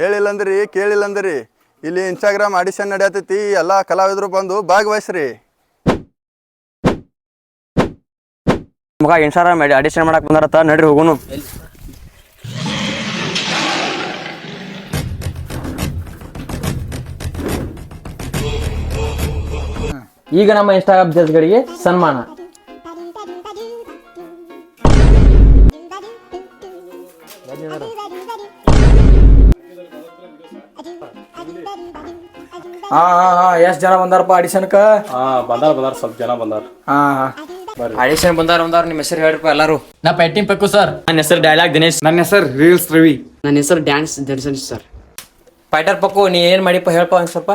ಹೇಳಿಲ್ಲಂದ್ರಿ ಕೇಳಿಲ್ಲಂದ್ರಿ ಇಲ್ಲಿ Instagram audition ನಡೆಯತೈತಿ, ಎಲ್ಲ ಕಲಾವಿದರು ಬಂದು ಭಾಗವಹಿಸ್ರಿ. ಮಗ ಇನ್ಸ್ಟಾಗ್ರಾಮ್ ಆಡಿಷನ್ ಮಾಡಕ್ ಬಂದಾರತ್ತ, ನಡ್ರಿ ಹೋಗುನು. ಈಗ ನಮ್ಮ ಇನ್ಸ್ಟಾಗ್ರಾಮ್ ಜಡ್ಜ್ಗಳಿಗೆ ಸನ್ಮಾನ. ಎಷ್ಟ್ ಜನ ಬಂದಾರಪ್ಪ ಆಡಿಷನ್ಕ? ಬಂದಾರ ಸ್ವಲ್ಪ ಜನ ಬಂದಾರ. ಆಡಿಷನ್ ಬಂದಾರ. ನಿಮ್ಮ ಹೆಸರು ಹೇಳ್ರಪ್ಪ ಎಲ್ಲಾರು. ನಾ ಪೈಟಿಂಗ್ ಪಕ್ಕು ಸರ್. ನನ್ನ ಹೆಸರು ಡೈಲಾಗ್ ದಿನೇಶ್. ನನ್ನ ಹೆಸರು ರೀಲ್ಸ್ ರವಿ. ನನ್ನ ಹೆಸರು ಡ್ಯಾನ್ಸ್ ದರ್ಶನ್ ಸರ್. ಫೈಟರ್ ಪಕ್ಕು, ನೀ ಏನ್ ಮಾಡಿಪ್ಪ ಹೇಳ್ಪ ಒಂದ್ ಸ್ವಲ್ಪ.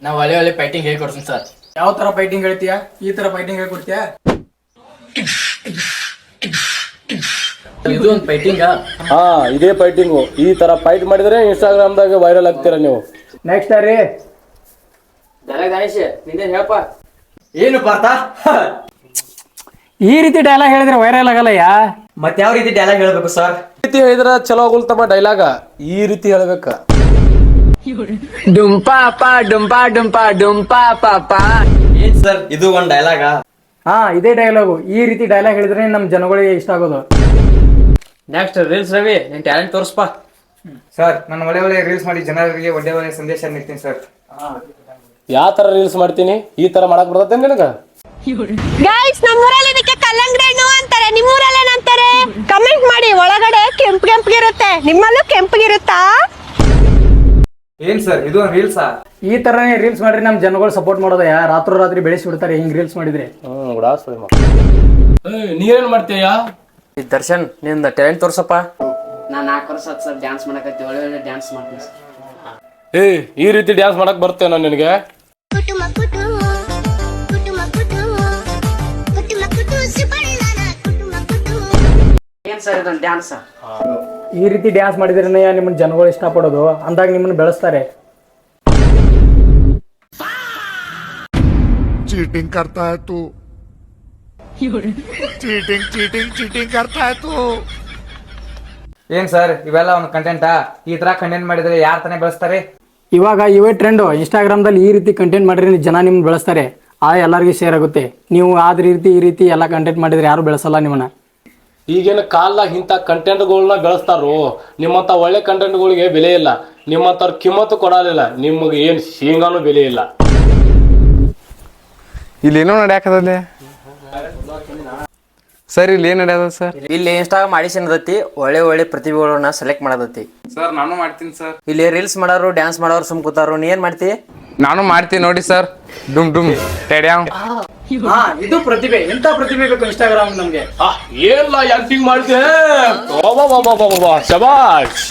ನಾವು ಒಳ್ಳೆ ಪೈಟಿಂಗ್ ಹೇಳ್ಕೊಡ್ತೀನಿ ಸರ್. ಯಾವ ತರ ಪೈಟಿಂಗ್ ಹೇಳ್ತೀಯಾ? ಈ ತರ ಪೈಟಿಂಗ್ ಹೇಳ್ಕೊಡ್ತೀಯಾ? ಇದು ಒಂದು ಫೈಟಿಂಗ್. ಇದೇ ಫೈಟಿಂಗು. ಈ ತರ ಫೈಟ್ ಮಾಡಿದ್ರೆ ಇನ್ಸ್ಟಾಗ್ರಾಮ್ದಾಗ ವೈರಲ್ ಆಗ್ತೀರಾ ನೀವು. ನೆಕ್ಸ್ಟ್ ರೀ ಡೈಲಾಗ್ ಗಣೇಶ್, ನಿಂದೇನ್ ಹೇಳ್ಪ. ಏನು ಪಾರ್ಥ? ಈ ರೀತಿ ಡೈಲಾಗ್ ಹೇಳಿದ್ರೆ ವೈರಲ್ ಆಗಲ್ಲ. ಮತ್ತೆ ಯಾವ ರೀತಿ ಡೈಲಾಗ್ ಹೇಳ್ಬೇಕು ಸರ್? ಈ ರೀತಿ ಹೇಳಿದ್ರ ಚಲೋ ಆಗುಲ್ತಮ್ಮ ಡೈಲಾಗ. ಈ ರೀತಿ ಹೇಳ್ಬೇಕ. ಡುಂಪಾಪ ಡುಂಪಾ ಡುಂಪಾ ಡುಂಪಾ ಪಾಪ. ಏನ್ ಸರ್ ಇದು ಒಂದ್ ಡೈಲಾಗ? ಇದೇ ಡೈಲಾಗು. ಈ ರೀತಿ ಡೈಲಾಗ್ ಹೇಳಿದ್ರೆ ನಮ್ ಜನಗಳಿಗೆ ಇಷ್ಟ ಆಗೋದು. ನೆಕ್ಸ್ಟ್ ರೀಲ್ಸ್ ರವಿ, ನಿನ್ ಟ್ಯಾಲೆಂಟ್ ತೋರಿಸ್ಪ. ಸರ್, ನಾನು ಒಳ್ಳೆ ರೀಲ್ಸ್ ಮಾಡಿ ಜನರಿಗೆ ಒಳ್ಳೆ ಸಂದೇಶ ನೀಡ್ತೀನಿ ಸರ್. ಯಾವ ತರ ರೀಲ್ಸ್ ಮಾಡ್ತೀನಿ? ಈ ತರ ಮಾಡಕ್ ಬರ್ತೈತೆ ನಿನಗ? ಗೈಸ್, ನಮ್ಮೂರಲ್ಲಿ ಇದಕ್ಕೆ ಕಲ್ಲಂಗಡಿ ಹಣ್ಣು ಅಂತಾರೆ. ನಿಮ್ಮೂರಲ್ಲಿ ಏನಂತಾರೆ? ಕಮೆಂಟ್ ಮಾಡಿ. ಒಳಗಡೆ ಕೆಂಪಗಿರುತ್ತೆ, ನಿಮ್ಮಲ್ಲೂ ಕೆಂಪಗಿರುತ್ತಾ? ಏನ್ ಸರ್ ಇದು ರೀಲ್ಸಾ? ಈ ತರನೇ ರೀಲ್ಸ್ ಮಾಡ್ರಿ, ನಮ್ ಜನಗಳು ಸಪೋರ್ಟ್ ಮಾಡೋದ. ರಾತ್ರಿ ಬೆಳೆಸಿ ಬಿಡ್ತಾರೆ ಹಿಂಗ್ ರೀಲ್ಸ್ ಮಾಡಿದ್ರೆ. ನೀವೇನ್ ಮಾಡ್ತೀಯ? ದರ್ಶನ್, ನಿಂದ ಟ್ಯಾಲೆಂಟ್ ತೋರ್ಸಪ್ಪ. ನಾನು 4 ವರ್ಷ ಆಯ್ತು ಸರ್ ಡ್ಯಾನ್ಸ್ ಮಾಡಕತ್ತಿ. ಒಳ್ಳೆ ಡ್ಯಾನ್ಸ್ ಮಾಡ್ತೀನಿ ಸರ್. ಈ ರೀತಿ ಡ್ಯಾನ್ಸ್ ಮಾಡಕ್ ಬರ್ತೇನ ನಿನಗೆ? ಏನ್ ಸರ್ ಇದೊಂದು ಡ್ಯಾನ್ಸ್? ಈ ರೀತಿ ಡ್ಯಾನ್ಸ್ ಮಾಡಿದ್ರೆ ನಿಮ್ಮನ್ನ ಜನಗಳು ಇಷ್ಟ ಪಡೋದು. ಅಂದಾಗ ನಿಮ್ಮನ್ನ ಬೆಳೆಸ್ತಾರೆ. चीटिंग करता है तू, चीटिंग करता है तू. ಏನ್ ಸರ್ ಇವೆಲ್ಲ ಒಂದು ಕಂಟೆಂಟಾ? ಈ ತರ ಕಂಟೆಂಟ್ ಮಾಡಿದ್ರೆ ಯಾರ ತಾನೇ ಬೆಳೆಸ್ತಾರೆ? ಇವಾಗ ಇವೇ ಟ್ರೆಂಡ್. ಇನ್ಸ್ಟಾಗ್ರಾಮ್ದಲ್ಲಿ ಈ ರೀತಿ ಕಂಟೆಂಟ್ ಮಾಡಿದ್ರೆ ಜನ ನಿಮ್ಗೆ ಬೆಳೆಸ್ತಾರೆ. ಎಲ್ಲರಿಗೂ ಶೇರ್ ಆಗುತ್ತೆ. ನೀವು ಈ ರೀತಿ ಎಲ್ಲ ಕಂಟೆಂಟ್ ಮಾಡಿದ್ರೆ ಯಾರು ಬೆಳೆಸಲ್ಲ ನಿಮ್ಮನ್ನ. ಈಗಿನ ಕಾಲದಾಗ ಇಂಥ ಕಂಟೆಂಟ್ಗಳನ್ನ ಬೆಳೆಸ್ತಾರೋ. ನಿಮ್ಮಂತ ಒಳ್ಳೆ ಕಂಟೆಂಟ್ಗಳಿಗೆ ಬೆಲೆ ಇಲ್ಲ. ನಿಮ್ಮಂತ ಕಿಮ್ಮತ್ತು ಕೊಡಲಿಲ್ಲ. ನಿಮಗೆ ಏನ್ ಶೇಂಗಾನು ಬೆಲೆ ಇಲ್ಲ. ಇಲ್ಲಿ ಏನೋ ನಡೆಯಕದಲ್ಲಿ ಸರ್. ಇಲ್ಲಿ ಏನ್ ನಡೆಯದ ಸರ್? ಇಲ್ಲಿ ಇನ್ಸ್ಟಾಗ್ರಾಮ್ ಆಡಿಷನ್ ಅದತಿ. ಒಳ್ಳೆ ಪ್ರತಿಭೆಗಳನ್ನ ಸೆಲೆಕ್ಟ್ ಮಾಡದತಿ ಸರ್. ನಾನು ಮಾಡ್ತೀನಿ ಸರ್. ಇಲ್ಲಿ ರೀಲ್ಸ್ ಮಾಡೋರು, ಡ್ಯಾನ್ಸ್ ಮಾಡೋರು ಸುಮ್ ಕೂತಾರು. ನೀ ಏನ್ ಮಾಡ್ತಿ? ನಾನು ಮಾಡ್ತೀನಿ ನೋಡಿ ಸರ್. ಡುಮ್ ಡುಮ್ ಟೆಡ್ಯಾವ್. ಇದು ಪ್ರತಿಭೆ. ಎಂತ ಪ್ರತಿಭೆ ಬೇಕು ಇನ್ಸ್ಟಾಗ್ರಾಮ್ ನಮ್ಗೆ? ಏನಿಲ್ಲ, ಆಕ್ಟಿಂಗ್ ಮಾಡ್ತೆ. ಶಬಾಷ್.